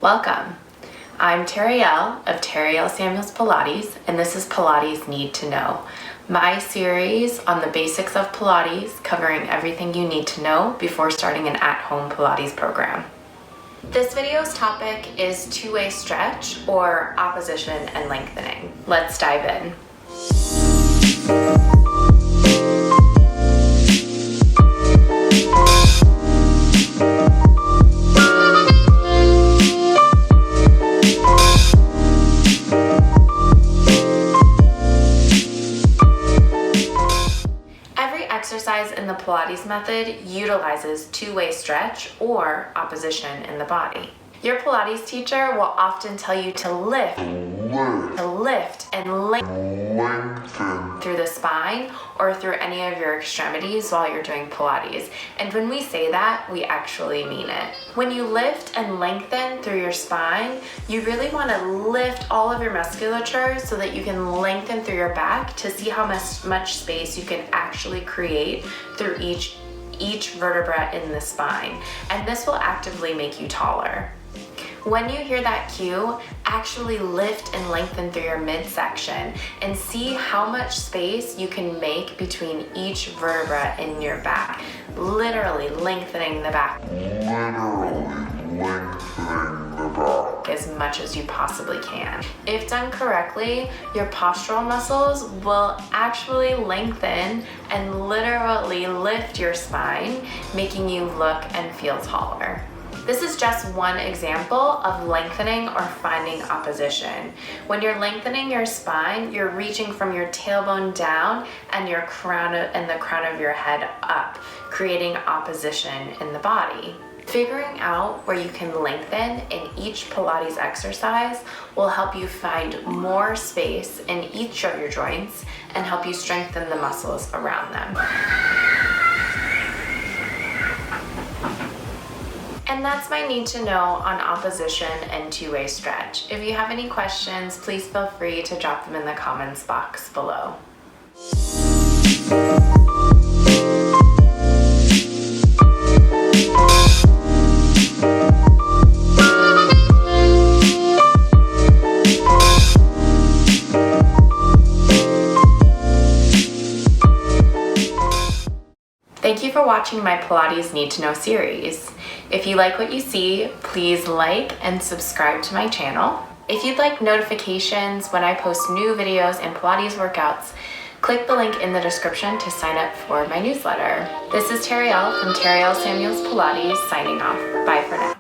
Welcome. I'm Terriell of Terriell Samuels Pilates, and this is Pilates Need to Know, my series on the basics of Pilates, covering everything you need to know before starting an at-home Pilates program. This video's topic is two-way stretch or opposition and lengthening. Let's dive in. Exercise in the Pilates method utilizes two-way stretch or opposition in the body. Your Pilates teacher will often tell you to lift and lengthen through the spine or through any of your extremities while you're doing Pilates. And when we say that, we actually mean it. When you lift and lengthen through your spine, you really want to lift all of your musculature so that you can lengthen through your back to see how much space you can actually create through each vertebra in the spine. And this will actively make you taller. When you hear that cue, actually lift and lengthen through your midsection and see how much space you can make between each vertebra in your back. Literally lengthening the back. As much as you possibly can. If done correctly, your postural muscles will actually lengthen and literally lift your spine, making you look and feel taller. This is just one example of lengthening or finding opposition. When you're lengthening your spine, you're reaching from your tailbone down and the crown of your head up, creating opposition in the body. Figuring out where you can lengthen in each Pilates exercise will help you find more space in each of your joints and help you strengthen the muscles around them. And that's my need to know on opposition and two-way stretch. If you have any questions, please feel free to drop them in the comments box below. Thank you for watching my Pilates Need to Know series. If you like what you see, please like and subscribe to my channel. If you'd like notifications when I post new videos and Pilates workouts, click the link in the description to sign up for my newsletter. This is Terriell from Terriell Samuels Pilates signing off. Bye for now.